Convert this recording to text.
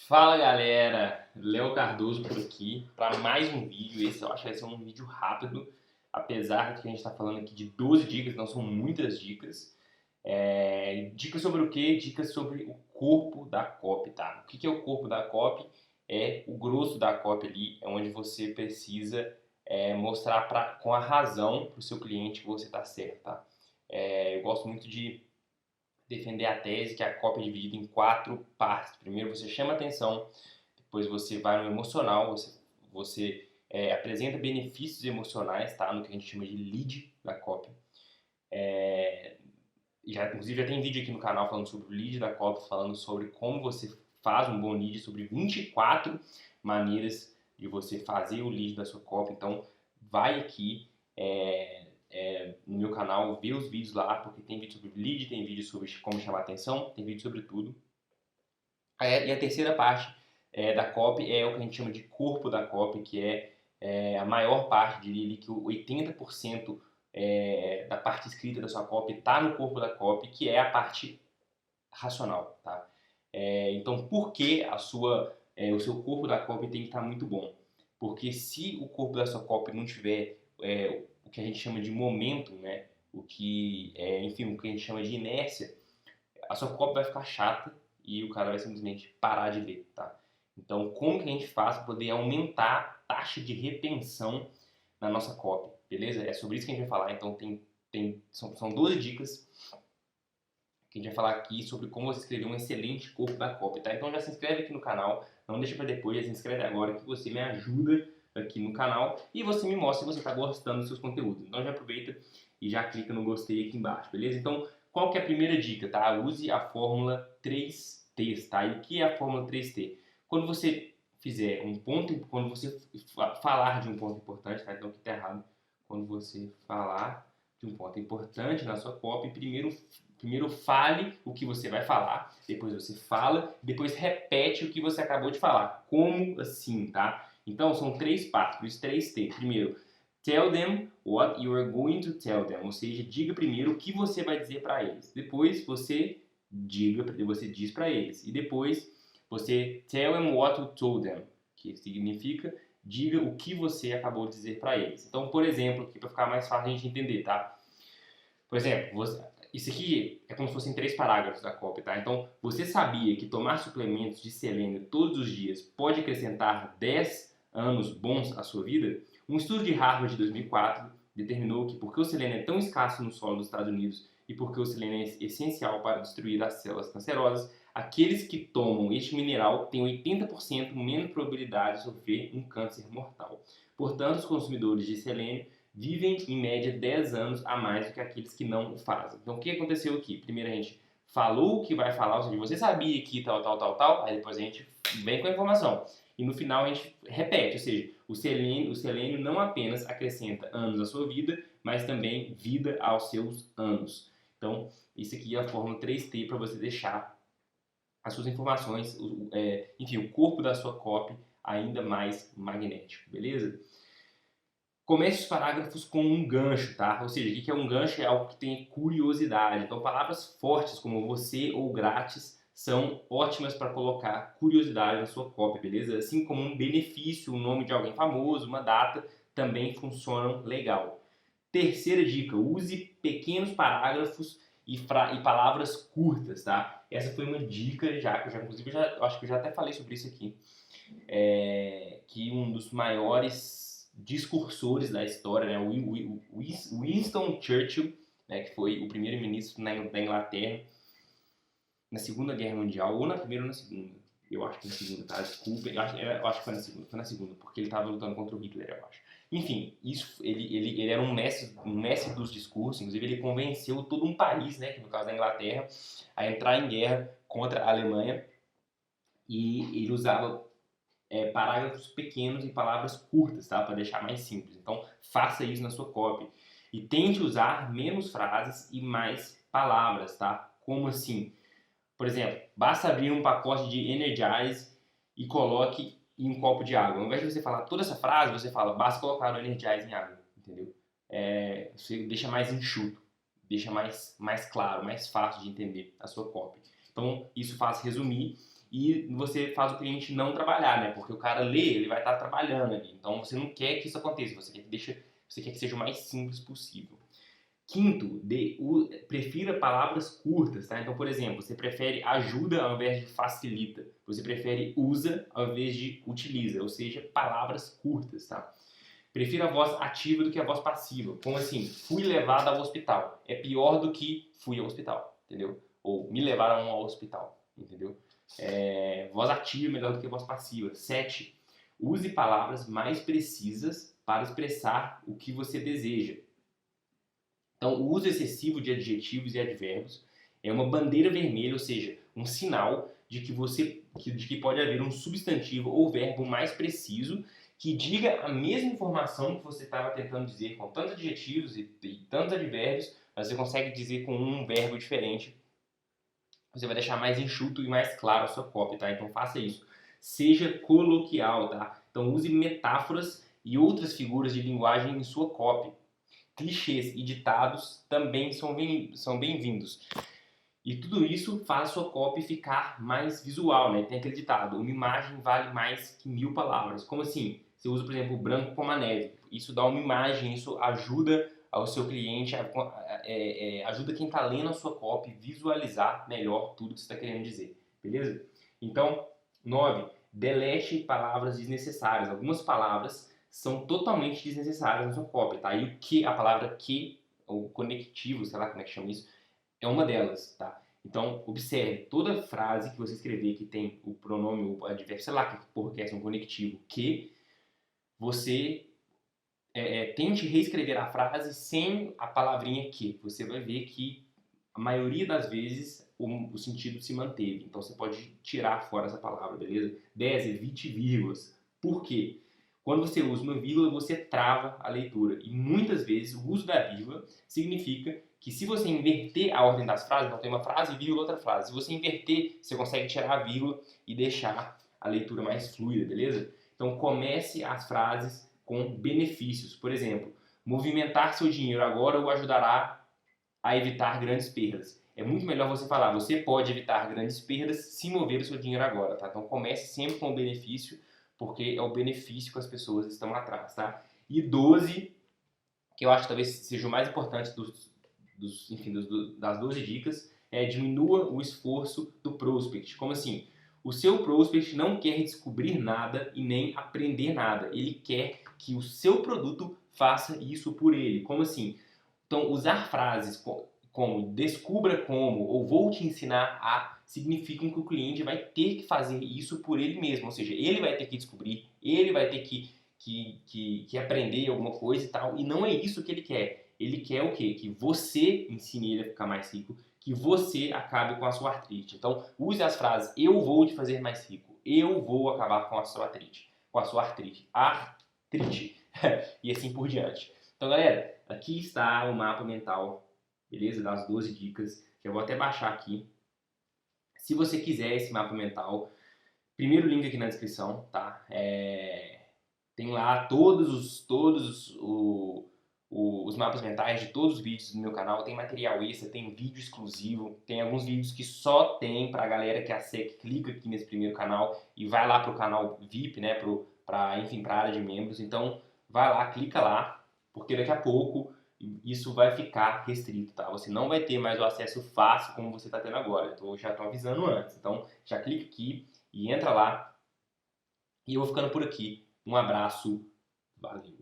Fala galera, Léo Cardoso por aqui para mais um vídeo. Esse eu acho que vai ser um vídeo rápido, apesar de que a gente está falando aqui de 12 dicas, não são muitas dicas. Dicas sobre o quê? Dicas sobre o corpo da copy, tá? O que é o corpo da copy? É o grosso da copy ali, é onde você precisa mostrar com a razão para o seu cliente que você está certo, tá? Eu gosto muito de defender a tese que a copy é dividida em 4 partes. Primeiro você chama atenção, depois você vai no emocional, você apresenta benefícios emocionais, tá? No que a gente chama de lead da copy. Inclusive já tem vídeo aqui no canal falando sobre o lead da copy, falando sobre como você faz um bom lead, sobre 24 maneiras de você fazer o lead da sua copy. Então vai aqui no meu canal, ver os vídeos lá, porque tem vídeo sobre lead, tem vídeo sobre como chamar atenção, tem vídeo sobre tudo. E a terceira parte da copy é o que a gente chama de corpo da copy, que a maior parte, diria que 80% da parte escrita da sua copy está no corpo da copy, que é a parte racional, tá? Então, por que o seu corpo da copy tem que estar muito bom? Porque se o corpo da sua copy não tiver o que a gente chama de momento, né? Enfim, o que a gente chama de inércia, a sua copy vai ficar chata e o cara vai simplesmente parar de ler, tá? Então, como que a gente faz para poder aumentar a taxa de retenção na nossa copy, beleza? É sobre isso que a gente vai falar. Então, são 12 dicas que a gente vai falar aqui sobre como você escrever um excelente corpo da copy, tá? Então já se inscreve aqui no canal, não deixa para depois, já se inscreve agora que você me ajuda aqui no canal e você me mostra se você está gostando dos seus conteúdos. Então já aproveita e já clica no gostei aqui embaixo, beleza? Então, qual que é a primeira dica, tá? Use a fórmula 3T, tá? E o que é a fórmula 3T? Quando você fizer um ponto, quando você falar de um ponto importante, tá? Então aqui tá errado. Quando você falar de um ponto importante na sua copy, primeiro fale o que você vai falar, depois você fala, depois repete o que você acabou de falar. Como assim, tá? Então são 3 passos, por isso 3T. Primeiro, tell them what you are going to tell them, ou seja, diga primeiro o que você vai dizer para eles. Depois você diz para eles e depois você tell them what you told them, que significa diga o que você acabou de dizer para eles. Então, por exemplo, aqui para ficar mais fácil a gente entender, tá? Por exemplo, isso aqui é como se fossem 3 parágrafos da copy, tá? Então, você sabia que tomar suplementos de selênio todos os dias pode acrescentar 10 anos bons à sua vida? Um estudo de Harvard de 2004 determinou que porque o selênio é tão escasso no solo dos Estados Unidos e porque o selênio é essencial para destruir as células cancerosas, aqueles que tomam este mineral têm 80% menos probabilidade de sofrer um câncer mortal. Portanto, os consumidores de selênio vivem em média 10 anos a mais do que aqueles que não o fazem. Então, o que aconteceu aqui? Primeiro a gente falou o que vai falar, ou seja, você sabia que tal, aí depois a gente vem com a informação. E no final a gente repete, ou seja, o selênio não apenas acrescenta anos à sua vida, mas também vida aos seus anos. Então, isso aqui é a fórmula 3T para você deixar as suas informações, enfim, o corpo da sua copy ainda mais magnético, beleza? Comece os parágrafos com um gancho, tá? Ou seja, o que é um gancho? É algo que tem curiosidade. Então, palavras fortes como você ou grátis são ótimas para colocar curiosidade na sua copy, beleza? Assim como um benefício, o nome de alguém famoso, uma data, também funcionam legal. Terceira dica, use pequenos parágrafos e palavras curtas, tá? Essa foi uma dica já, que inclusive, acho que eu já até falei sobre isso aqui, que um dos maiores discursores da história, né, Winston Churchill, né, que foi o primeiro-ministro da Inglaterra na Segunda Guerra Mundial, ou na primeira ou na segunda. Eu acho que na segunda, tá? Desculpa, eu acho que foi na segunda, porque ele estava lutando contra o Hitler, eu acho. Enfim, ele era um mestre dos discursos, inclusive ele convenceu todo um país, né, que no caso da Inglaterra, a entrar em guerra contra a Alemanha, e ele usava parágrafos pequenos e palavras curtas, tá? Para deixar mais simples. Então, faça isso na sua copy. E tente usar menos frases e mais palavras, tá? Como assim? Por exemplo, basta abrir um pacote de Energize e coloque em um copo de água. Ao invés de você falar toda essa frase, você fala, basta colocar o Energize em água, entendeu? Você deixa mais enxuto, deixa mais claro, mais fácil de entender a sua copy. Então, isso faz resumir e você faz o cliente não trabalhar, né? Porque o cara lê, ele vai estar trabalhando ali. Então você não quer que isso aconteça, você quer que seja o mais simples possível. Quinto, prefira palavras curtas, tá? Então, por exemplo, você prefere ajuda ao invés de facilita. Você prefere usa ao invés de utiliza, ou seja, palavras curtas, tá? Prefira a voz ativa do que a voz passiva. Como assim? Fui levado ao hospital. É pior do que fui ao hospital, entendeu? Ou me levaram ao hospital, entendeu? Voz ativa é melhor do que voz passiva. 7. Use palavras mais precisas para expressar o que você deseja. Então, o uso excessivo de adjetivos e advérbios é uma bandeira vermelha, ou seja, um sinal de que pode haver um substantivo ou verbo mais preciso que diga a mesma informação que você estava tentando dizer com tantos adjetivos e tantos advérbios, mas você consegue dizer com um verbo diferente. Você vai deixar mais enxuto e mais claro a sua copy, tá? Então faça isso. Seja coloquial, tá? Então use metáforas e outras figuras de linguagem em sua copy. Clichês e ditados também são bem-vindos. E tudo isso faz a sua copy ficar mais visual, né? Tem aquele ditado, uma imagem vale mais que 1000 palavras. Como assim? Você usa, por exemplo, o branco como a neve. Isso dá uma imagem, isso ajuda ao seu cliente, ajuda quem está lendo a sua copy visualizar melhor tudo que você está querendo dizer. Beleza? Então, 9. Delete palavras desnecessárias. Algumas palavras são totalmente desnecessárias na sua copy, tá? E a palavra que, ou conectivo, sei lá como é que chama isso, é uma delas, tá? Então, observe, toda frase que você escrever que tem o pronome, o advérbio, sei lá que porra que é um conectivo, que você tente reescrever a frase sem a palavrinha que. Você vai ver que a maioria das vezes o sentido se manteve. Então, você pode tirar fora essa palavra, beleza? 10. Evite vírgulas. Por quê? Quando você usa uma vírgula, você trava a leitura. E muitas vezes o uso da vírgula significa que se você inverter a ordem das frases, então tem uma frase, vírgula, outra frase. Se você inverter, você consegue tirar a vírgula e deixar a leitura mais fluida, beleza? Então comece as frases com benefícios. Por exemplo, movimentar seu dinheiro agora o ajudará a evitar grandes perdas. É muito melhor você falar, você pode evitar grandes perdas se mover o seu dinheiro agora, tá? Então comece sempre com o benefício, porque é o benefício que as pessoas estão atrás, tá? E 12, que eu acho que talvez seja o mais importante das 12 dicas, diminua o esforço do prospect. Como assim? O seu prospect não quer descobrir nada e nem aprender nada. Ele quer que o seu produto faça isso por ele. Como assim? Então, usar frases como descubra como ou vou te ensinar a significam que o cliente vai ter que fazer isso por ele mesmo. Ou seja, ele vai ter que descobrir, ele vai ter que aprender alguma coisa e tal. E não é isso que ele quer. Ele quer o quê? Que você ensine ele a ficar mais rico, que você acabe com a sua artrite. Então, use as frases eu vou te fazer mais rico, eu vou acabar com a sua artrite, e assim por diante. Então, galera, aqui está o mapa mental, beleza? Das 12 dicas, que eu vou até baixar aqui. Se você quiser esse mapa mental, primeiro link aqui na descrição, tá? Tem lá todos os mapas mentais de todos os vídeos do meu canal. Tem material extra, tem vídeo exclusivo, tem alguns vídeos que só tem pra galera que clica aqui nesse primeiro canal e vai lá pro canal VIP, né? Pra área de membros. Então, vai lá, clica lá, porque daqui a pouco isso vai ficar restrito, tá? Você não vai ter mais o acesso fácil como você está tendo agora. Então, eu já estou avisando antes. Então, já clica aqui e entra lá. E eu vou ficando por aqui. Um abraço. Valeu.